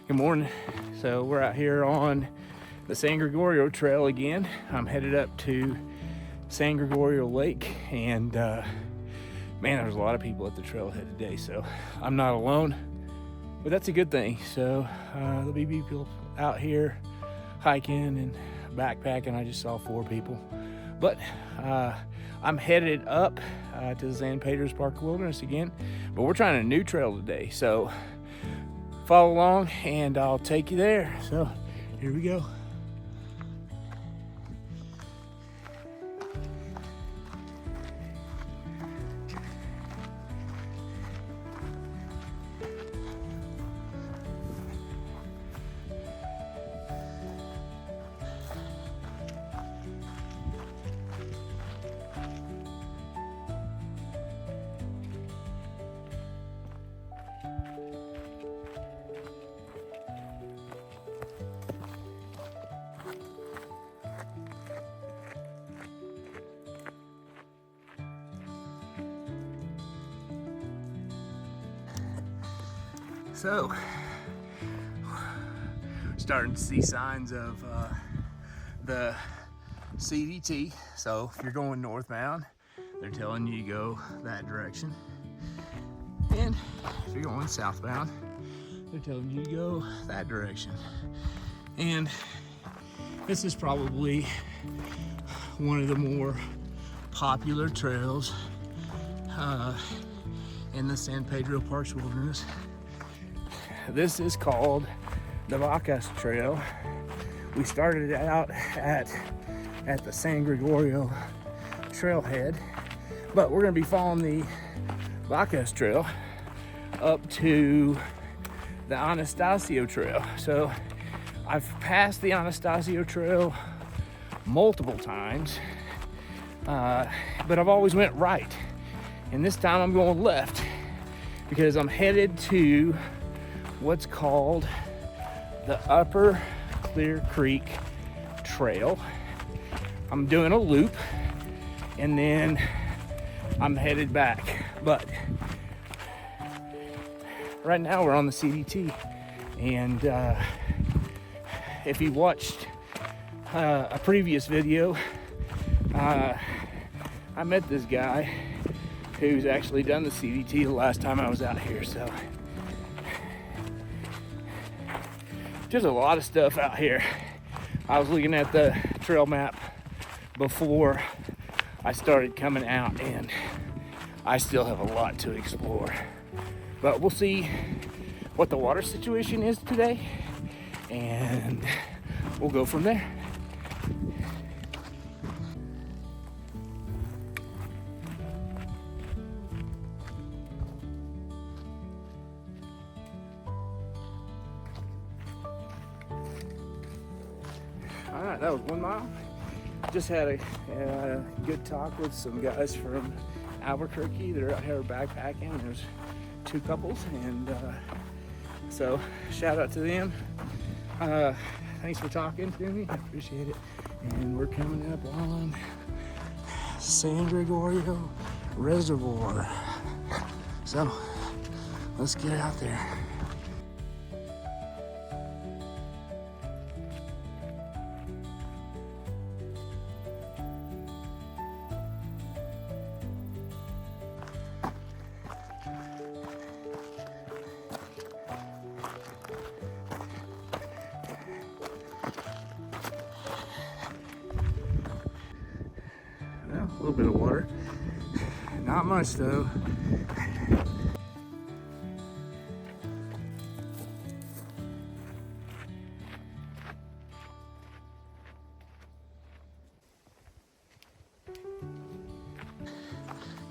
Good morning. So we're out here on the San Gregorio Trail again. I'm headed up to San Gregorio Lake, and man, there's a lot of people at the trailhead today, so I'm not alone, but that's a good thing. So there'll be people out here hiking and backpacking. I just saw 4 people, but I'm headed up to the San Pedro Parks Wilderness again, but we're trying a new trail today, so follow along and I'll take you there. So here we go. So, starting to see signs of the CDT. So if you're going northbound, they're telling you to go that direction. And if you're going southbound, they're telling you to go that direction. And this is probably one of the more popular trails in the San Pedro Parks Wilderness. This is called the Vacas Trail. We started out at the San Gregorio Trailhead, but we're going to be following the Vacas Trail up to the Anastacio Trail. So I've passed the Anastacio Trail multiple times, but I've always went right. And this time I'm going left because I'm headed to what's called the Upper Clear Creek Trail. I'm doing a loop and then I'm headed back. But right now we're on the CDT, and if you watched a previous video, I met this guy who's actually done the CDT the last time I was out here. So there's a lot of stuff out here. I was looking at the trail map before I started coming out, and I still have a lot to explore. But we'll see what the water situation is today, and we'll go from there. All right, that was 1 mile. Just had a good talk with some guys from Albuquerque. They're out here backpacking. There's 2 couples, and so shout out to them. Thanks for talking to me. I appreciate it. And we're coming up on San Gregorio Reservoir. So let's get out there. A little bit of water, not much though.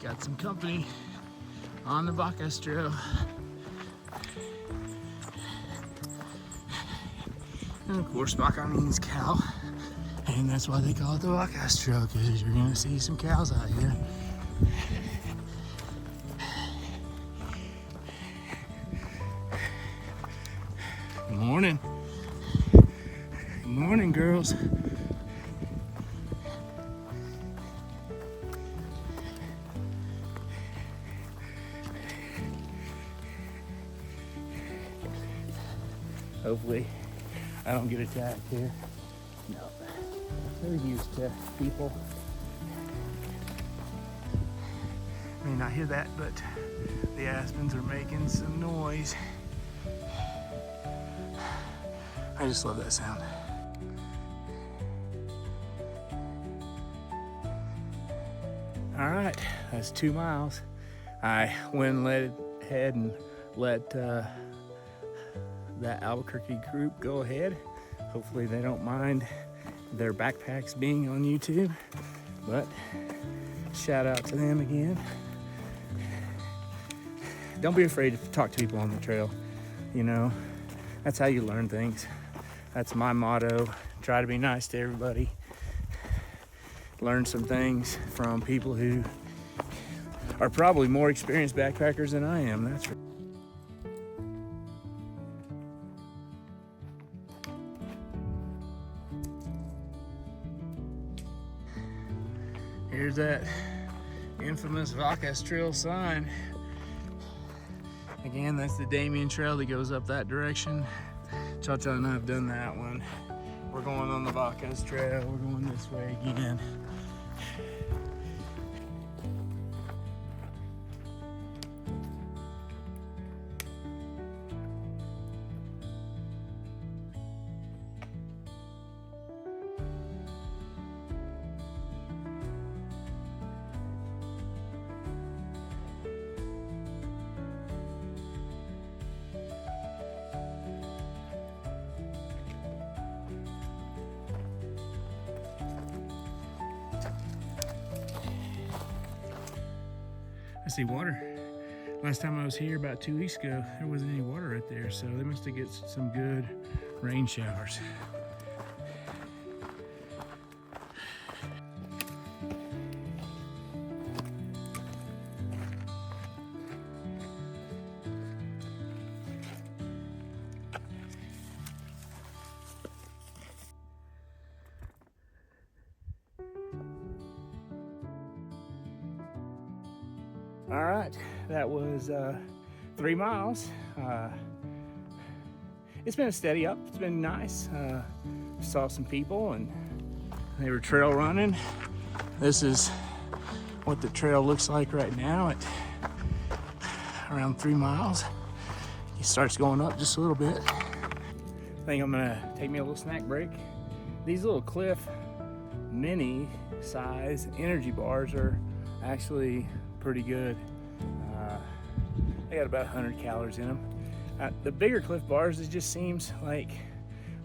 Got some company on the Vacas Trail. And of course, vaca means cow. And that's why they call it the Vacas Trail, because you're gonna see some cows out here. Good morning. Good morning, girls. Hopefully I don't get attacked here. No, they're used to people. I may not hear that, but the aspens are making some noise. I just love that sound. All right, that's 2 miles. I went ahead and let that Albuquerque group go ahead. Hopefully they don't mind their backpacks being on YouTube, but shout out to them again. Don't be afraid to talk to people on the trail. You know, that's how you learn things. That's my motto. Try to be nice to everybody. Learn some things from people who are probably more experienced backpackers than I am, that's for. Here's that infamous Vacas Trail sign. Again, that's the Damien Trail that goes up that direction. Cha-Cha and I have done that one. We're going on the Vacas Trail. We're going this way again. I see water. Last time I was here about 2 weeks ago, there wasn't any water right there, so they must have get some good rain showers. All right, that was 3 miles. It's been a steady up. It's been nice. Saw some people and they were trail running. This is what the trail looks like right now at around 3 miles. It starts going up just a little bit. I think I'm gonna take me a little snack break. These little Cliff mini size energy bars are actually pretty good. They got about 100 calories in them. The bigger Cliff bars, it just seems like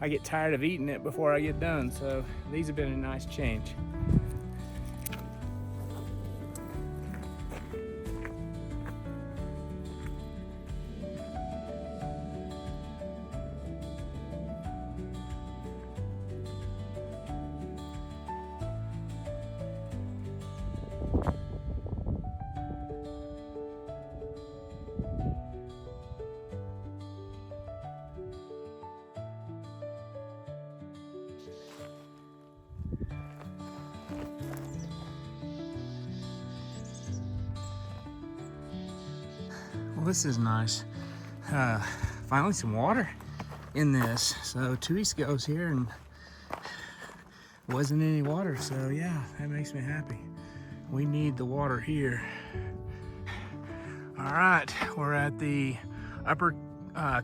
I get tired of eating it before I get done, so these have been a nice change. Well, this is nice. Finally some water in this. So 2 weeks ago I was here and wasn't any water. So yeah, that makes me happy. We need the water here. All right, we're at the upper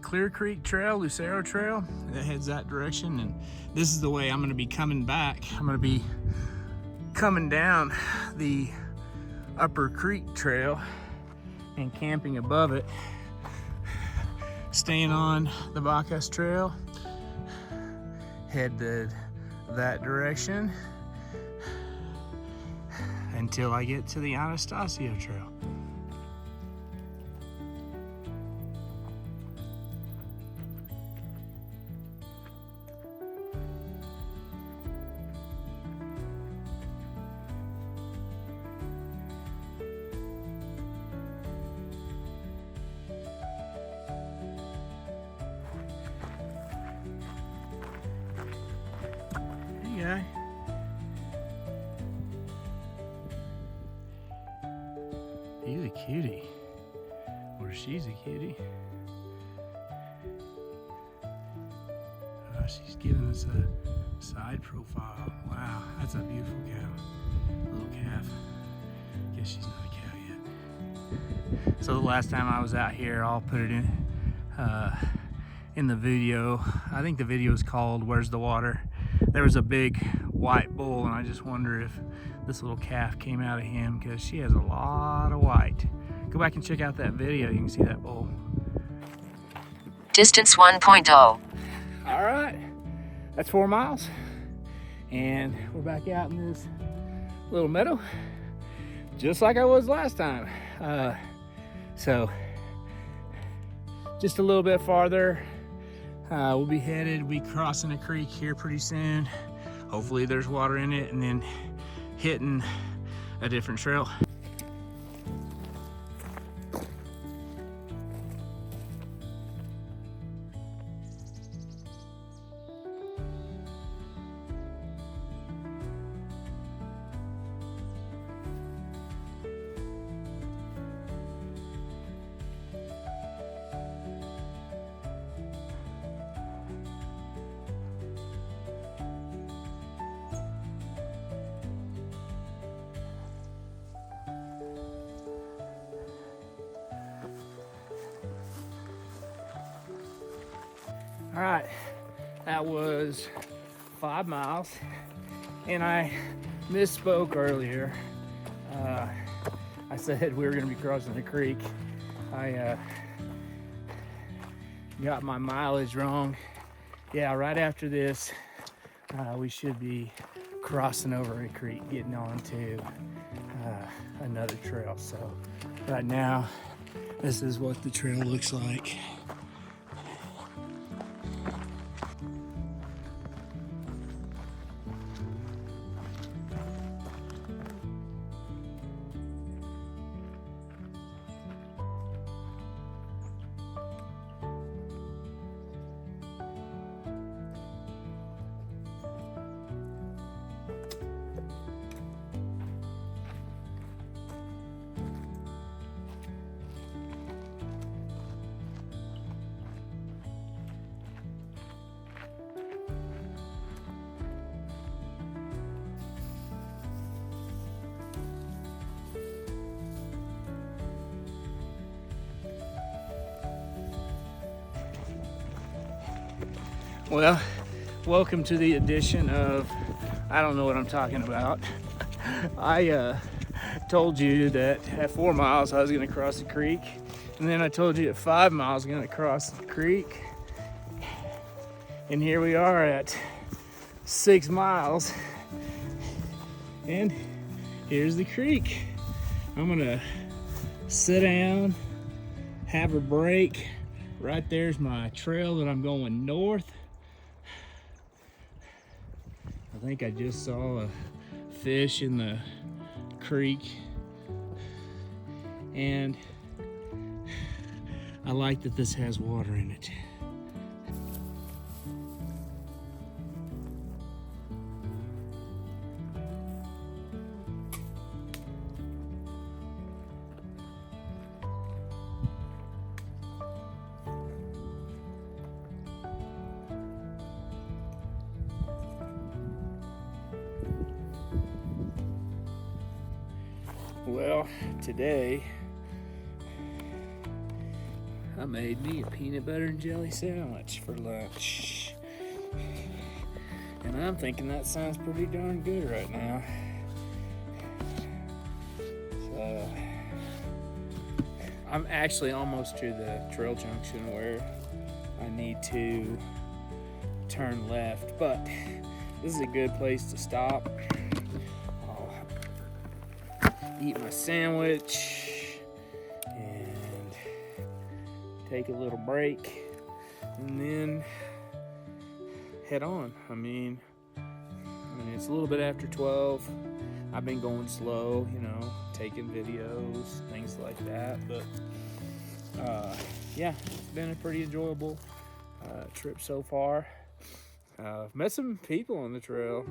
Clear Creek Trail, Lucero Trail. That heads that direction. And this is the way I'm gonna be coming back. I'm gonna be coming down the Upper Creek Trail and camping above it, staying on the Vacas Trail, headed that direction until I get to the Anastacio Trail. Guy. He's a cutie, or she's a cutie. gosh, she's giving us a side profile. Wow, that's a beautiful cow. Little calf. Guess she's not a cow yet. So the last time I was out here, I'll put it in the video. I think the video is called "Where's the Water?" There was a big white bull, and I just wonder if this little calf came out of him, because she has a lot of white. Go back and check out that video. You can see that bull. Distance 1.0. All right, that's 4 miles, and we're back out in this little meadow, just like I was last time. So just a little bit farther, we'll be crossing a creek here pretty soon. Hopefully there's water in it, and then hitting a different trail. All right, that was 5 miles, and I misspoke earlier. I said we were gonna be crossing the creek. I got my mileage wrong. Yeah, right after this, we should be crossing over a creek, getting onto another trail. So right now, this is what the trail looks like. Well, welcome to the edition of I don't know what I'm talking about. I told you that at 4 miles I was going to cross the creek, and then I told you at 5 miles I'm going to cross the creek, and here we are at 6 miles, and here's the creek. I'm going to sit down, have a break. Right there's my trail that I'm going north. I think I just saw a fish in the creek, and I like that this has water in it. Well, today I made me a peanut butter and jelly sandwich for lunch, and I'm thinking that sounds pretty darn good right now. So I'm actually almost to the trail junction where I need to turn left, but this is a good place to stop. Eat my sandwich and take a little break, and then head on. I mean it's a little bit after 12. I've been going slow, taking videos, things like that, but yeah, it's been a pretty enjoyable trip so far. Met some people on the trail.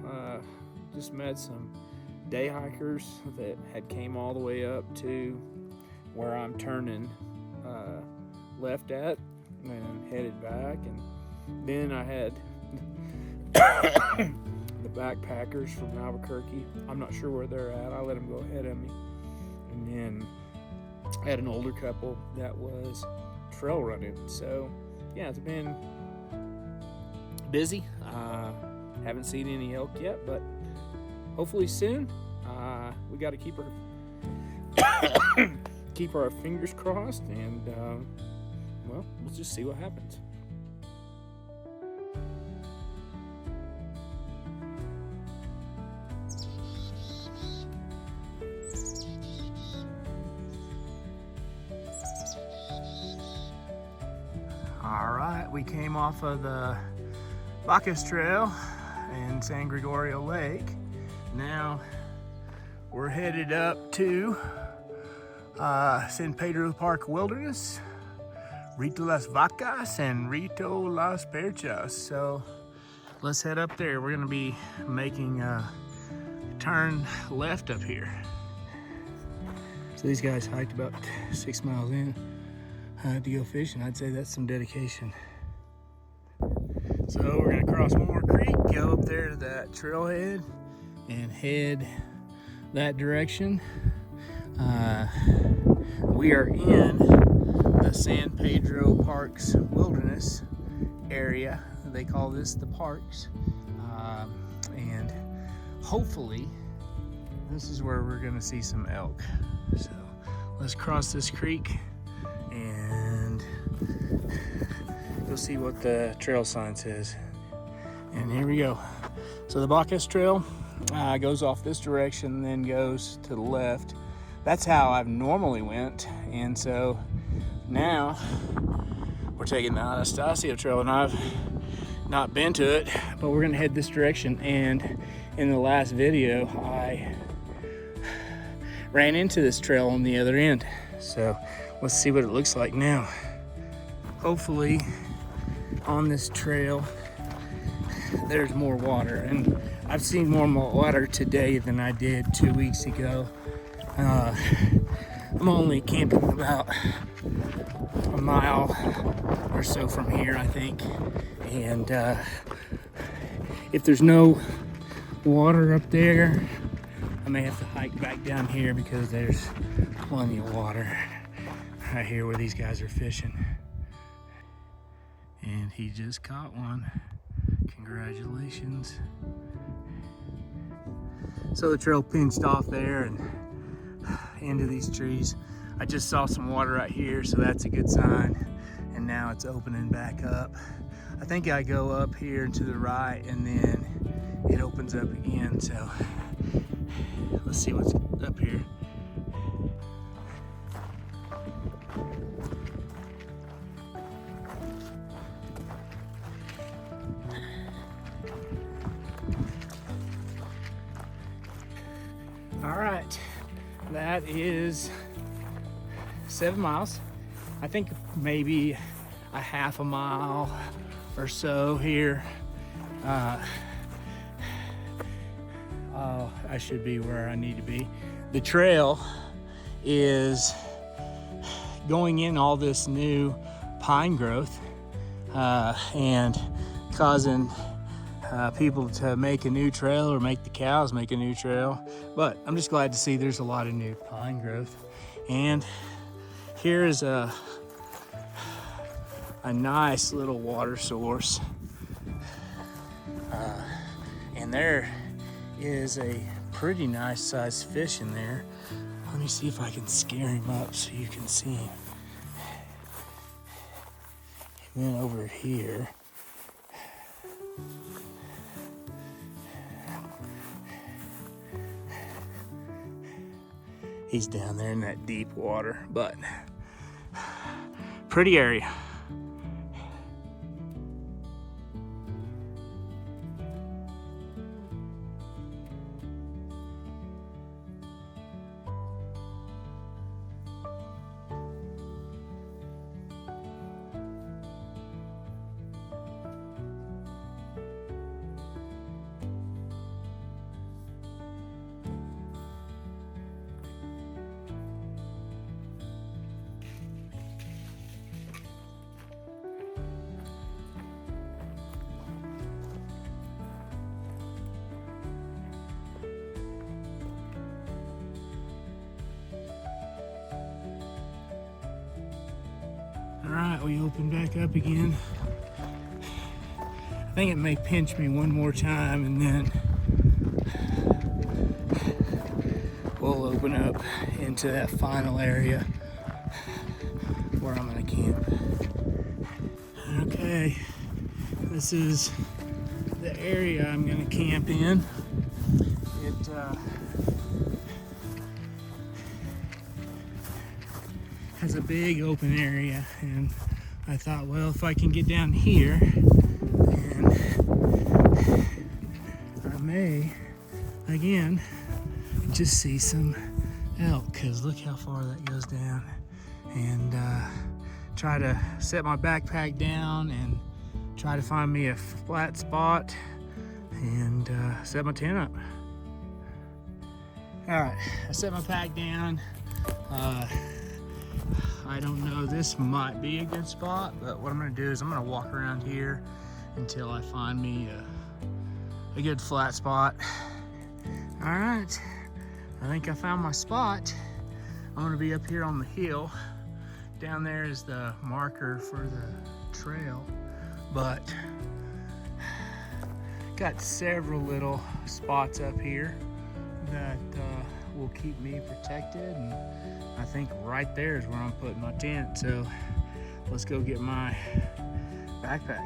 Just met some day hikers that had came all the way up to where I'm turning left at and headed back, and then I had the backpackers from Albuquerque. I'm not sure where they're at. I let them go ahead of me. And then I had an older couple that was trail running. So yeah, it's been busy. Haven't seen any elk yet, but hopefully soon. We got to keep our fingers crossed, and well, we'll just see what happens. All right, we came off of the Vacas Trail and San Gregorio Lake. Now we're headed up to San Pedro Parks Wilderness, Rito Las Vacas and Rito Las Perchas. So let's head up there. We're gonna be making a turn left up here. So these guys hiked about 6 miles in to go fishing. I'd say that's some dedication. So we're gonna cross one more creek, go up there to that trailhead and head that direction. We are in the San Pedro Parks Wilderness area. They call this the parks. And hopefully this is where we're gonna see some elk. So let's cross this creek and you'll see what the trail sign says. And here we go. So the Vacas Trail goes off this direction, then goes to the left. That's how I've normally went. And so now we're taking the Anastacio Trail, and I've not been to it, but we're gonna head this direction. And in the last video, I ran into this trail on the other end. So let's see what it looks like now. Hopefully on this trail there's more water, and I've seen more water today than I did 2 weeks ago. I'm only camping about a mile or so from here, I think, and if there's no water up there, I may have to hike back down here because there's plenty of water right here where these guys are fishing. And he just caught one. Congratulations. So the trail pinched off there and into these trees. I just saw some water right here, so that's a good sign. And now it's opening back up. I think I go up here to the right and then it opens up again. So let's see what's up here. All right, that is 7 miles. I think maybe a half a mile or so here. Oh, I should be where I need to be. The trail is going in all this new pine growth and causing people to make a new trail, or make the cows make a new trail. But I'm just glad to see there's a lot of new pine growth. And here is a nice little water source. And there is a pretty nice sized fish in there. Let me see if I can scare him up so you can see him. And then over here, he's down there in that deep water, but pretty area. Alright, we open back up again. I think it may pinch me one more time and then we'll open up into that final area where I'm gonna camp. Okay, this is the area I'm gonna camp in. It has a big open area, and I thought, well, if I can get down here, and I may again just see some elk, because look how far that goes down, and try to set my backpack down and try to find me a flat spot and set my tent up. All right, I set my pack down. I don't know, this might be a good spot, but what I'm gonna do is I'm gonna walk around here until I find me a good flat spot. All right, I think I found my spot. I'm gonna be up here on the hill. Down there is the marker for the trail, but got several little spots up here that will keep me protected, and I think right there is where I'm putting my tent. So let's go get my backpack.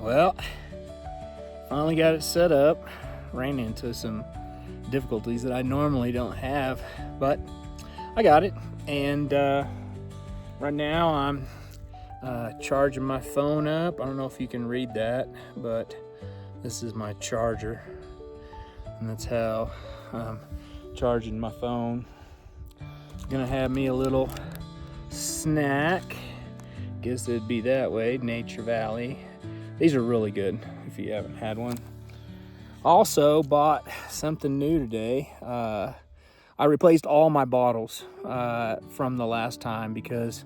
Well, finally got it set up. Ran into some difficulties that I normally don't have, but I got it. And right now I'm charging my phone up. I don't know if you can read that, but this is my charger, and that's how I'm charging my phone. Gonna have me a little snack. Guess it'd be that way, Nature Valley. These are really good if you haven't had one. Also bought something new today. I replaced all my bottles from the last time because,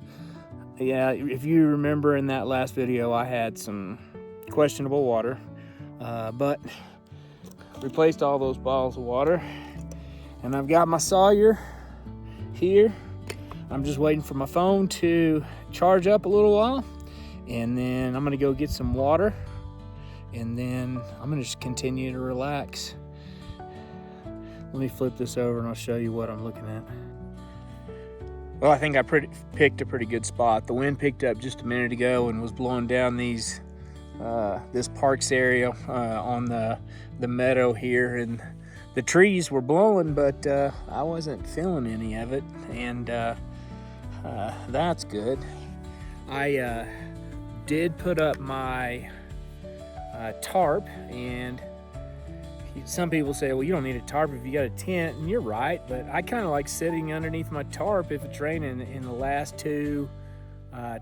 yeah, if you remember in that last video, I had some questionable water, but replaced all those bottles of water. And I've got my Sawyer here. I'm just waiting for my phone to charge up a little while, and then I'm gonna go get some water, and then I'm gonna just continue to relax. Let me flip this over and I'll show you what I'm looking at. Well, I think I picked a pretty good spot. The wind picked up just a minute ago and was blowing down these this parks area on the meadow here, and the trees were blowing, but I wasn't feeling any of it, and that's good. I did put up my tarp, and some people say, well, you don't need a tarp if you got a tent, and you're right, but I kind of like sitting underneath my tarp if it's raining. In the last two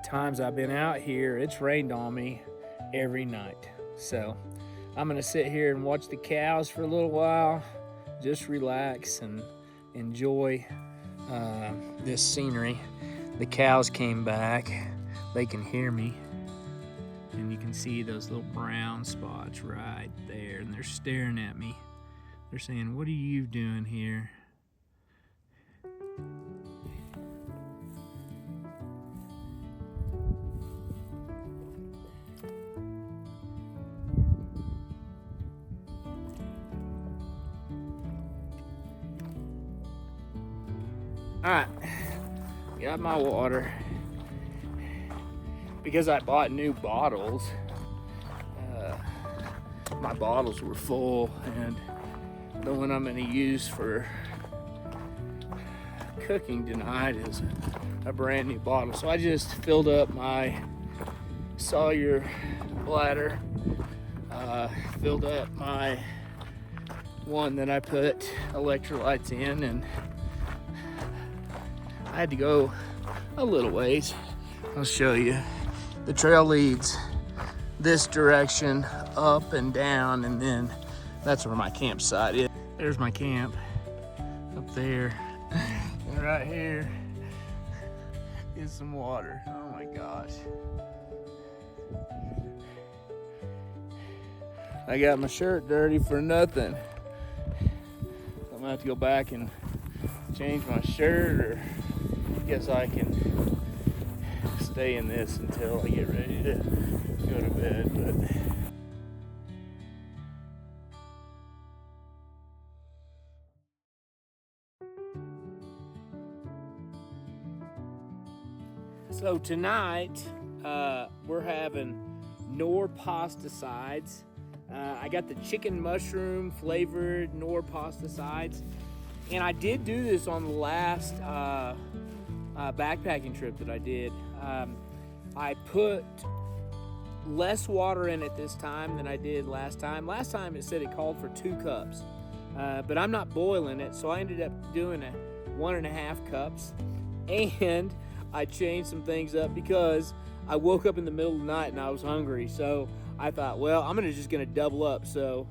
times I've been out here, it's rained on me every night. So I'm gonna sit here and watch the cows for a little while, just relax and enjoy this scenery. The cows came back, they can hear me, and you can see those little brown spots right there, and they're staring at me. They're saying, what are you doing here? All right, got my water. Because I bought new bottles, my bottles were full, and the one I'm gonna use for cooking tonight is a brand new bottle. So I just filled up my Sawyer bladder, filled up my one that I put electrolytes in, and I had to go a little ways. I'll show you. The trail leads this direction, up and down, and then that's where my campsite is. There's my camp up there, and right here is some water. Oh my gosh. I got my shirt dirty for nothing. I'm gonna have to go back and change my shirt, or guess I can stay in this until I get ready to go to bed. But so tonight we're having Nor pasta sides. I got the chicken mushroom flavored Nor pasta sides, and I did do this on the last backpacking trip that I did. I put less water in it this time than I did last time. Last time it said it called for 2 cups, but I'm not boiling it, so I ended up doing 1.5 cups. And I changed some things up because I woke up in the middle of the night and I was hungry, so I thought, well, I'm just gonna double up. So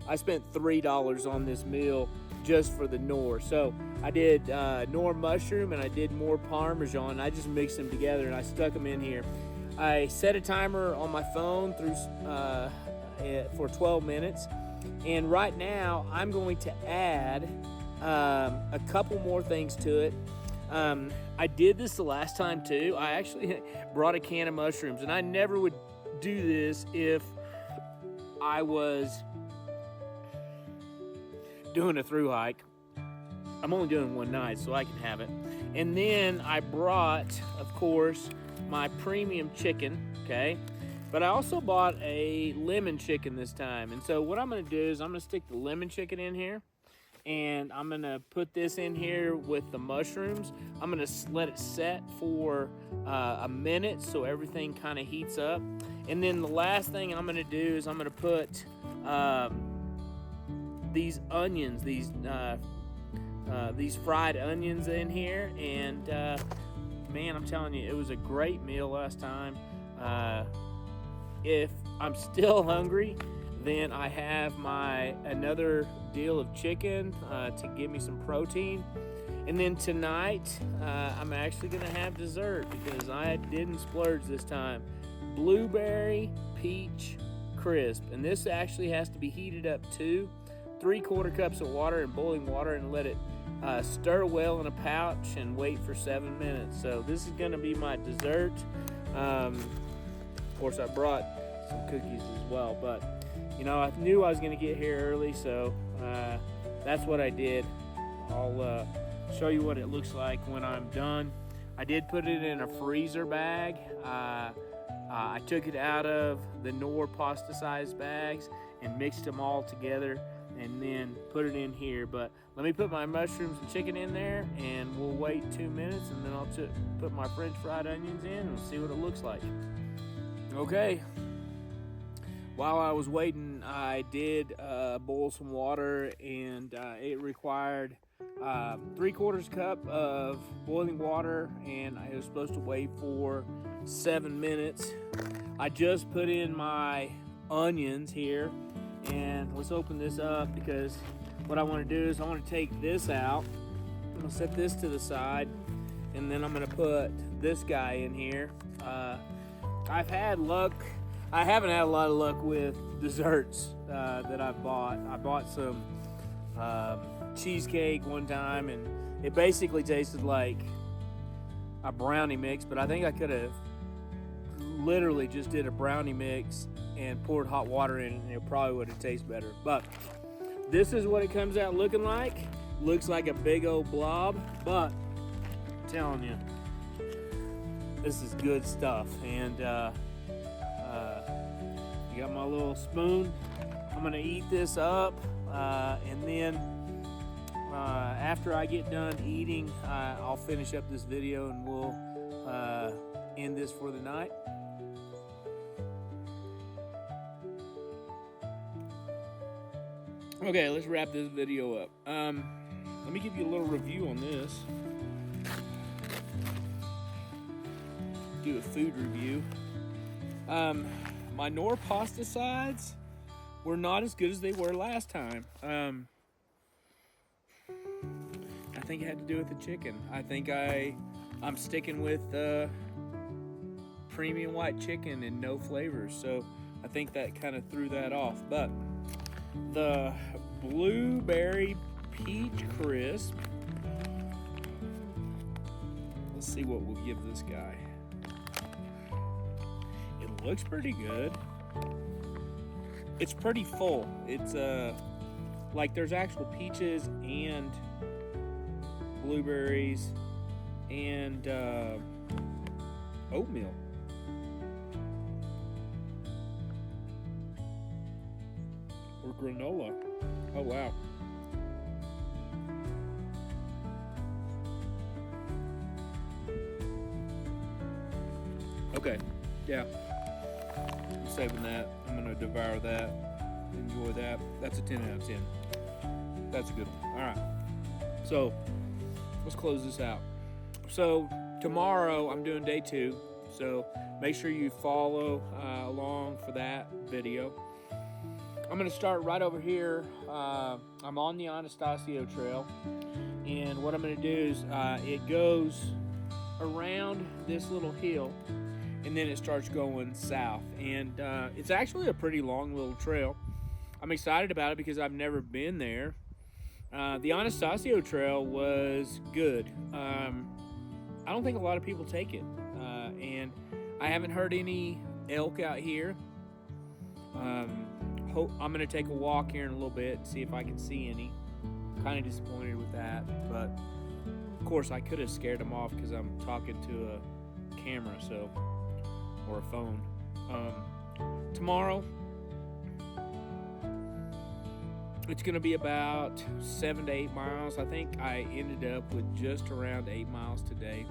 I spent $3 on this meal just for the Nor. So I did Nor mushroom, and I did more Parmesan. I just mixed them together and I stuck them in here. I set a timer on my phone through for 12 minutes. And right now I'm going to add a couple more things to it. I did this the last time too. I actually brought a can of mushrooms, and I never would do this if I was doing a through hike. I'm only doing one night, so I can have it. And then I brought, of course, my premium chicken, okay? But I also bought a lemon chicken this time. And so what I'm gonna do is I'm gonna stick the lemon chicken in here, and I'm gonna put this in here with the mushrooms. I'm gonna let it set for a minute so everything kind of heats up. And then the last thing I'm gonna do is I'm gonna put these onions, these fried onions in here. And man, I'm telling you, it was a great meal last time. If I'm still hungry, then I have another deal of chicken to give me some protein. And then tonight, I'm actually gonna have dessert because I didn't splurge this time. Blueberry peach crisp. And this actually has to be heated up too. 3/4 cups of water in boiling water, and let it stir well in a pouch and wait for 7 minutes. So this is gonna be my dessert. Of course, I brought some cookies as well, but you know, I knew I was gonna get here early, so that's what I did. I'll show you what it looks like when I'm done. I did put it in a freezer bag. I took it out of the Nor pasta sized bags and mixed them all together, and then put it in here. But let me put my mushrooms and chicken in there, and we'll wait 2 minutes, and then I'll put my French fried onions in and see what it looks like. Okay. While I was waiting, I did boil some water, and it required 3/4 cup of boiling water, and I was supposed to wait for 7 minutes. I just put in my onions here, and let's open this up, because what I want to do is I want to take this out. I'm going to set this to the side, and then I'm going to put this guy in here. I've had luck. I haven't had a lot of luck with desserts that I've bought. I bought some cheesecake one time, and it basically tasted like a brownie mix, but I think I could have literally just did a brownie mix and poured hot water in it, and it probably would have tasted better. But this is what it comes out looking like. Looks like a big old blob, but telling you, this is good stuff. And you got my little spoon. I'm gonna eat this up, and then after I get done eating, I'll finish up this video and we'll end this for the night. Okay, let's wrap this video up. Let me give you a little review on this. Do a food review. My Knorr pasta sides were not as good as they were last time. I think it had to do with the chicken. I think I'm sticking with premium white chicken and no flavors, so I think that kind of threw that off. But the blueberry peach crisp, let's see what we'll give this guy. It looks pretty good. It's pretty full. It's like there's actual peaches and blueberries and oatmeal. Or granola. Oh wow. Okay, yeah. I'm saving that. I'm gonna devour that. Enjoy that. That's a 10 out of 10. That's a good one. All right. So let's close this out. So tomorrow I'm doing day 2. So make sure you follow along for that video. I'm gonna start right over here. I'm on the Anastacio Trail, and what I'm gonna do is it goes around this little hill, and then it starts going south, and it's actually a pretty long little trail. I'm excited about it because I've never been there. The Anastacio Trail was good. I don't think a lot of people take it, and I haven't heard any elk out here. I'm gonna take a walk here in a little bit and see if I can see any. Kind of disappointed with that, but of course I could have scared them off because I'm talking to a camera, so, or a phone. Tomorrow it's gonna be about 7 to 8 miles. I think I ended up with just around 8 miles today.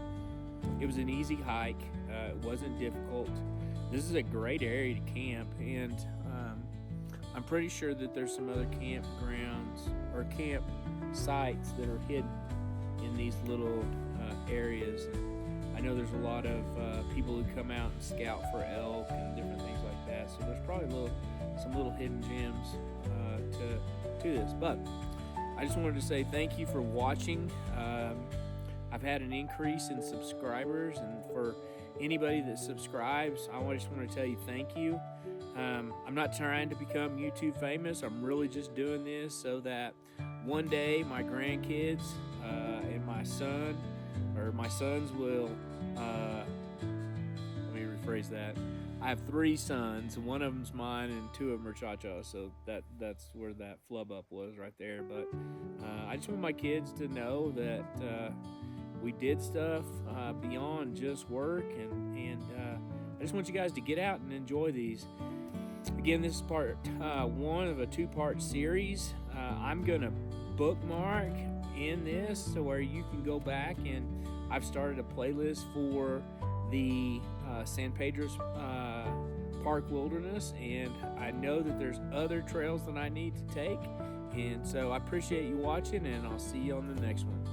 It was an easy hike. It wasn't difficult. This is a great area to camp, and I'm pretty sure that there's some other campgrounds or camp sites that are hidden in these little areas. And I know there's a lot of people who come out and scout for elk and different things like that. So there's probably some little hidden gems to this. But I just wanted to say thank you for watching. I've had an increase in subscribers, and for anybody that subscribes, I just want to tell you thank you. I'm not trying to become YouTube famous. I'm really just doing this so that one day my grandkids and my son, or my sons will, let me rephrase that. I have 3 sons, and one of them's mine and 2 of them are Cha-Cha, so that's where that flub up was right there. But I just want my kids to know that we did stuff beyond just work, and I just want you guys to get out and enjoy these. Again, this is part 1 of a 2-part series. I'm gonna bookmark in this so where you can go back, and I've started a playlist for the San Pedro Park Wilderness, and I know that there's other trails that I need to take, and so I appreciate you watching, and I'll see you on the next one.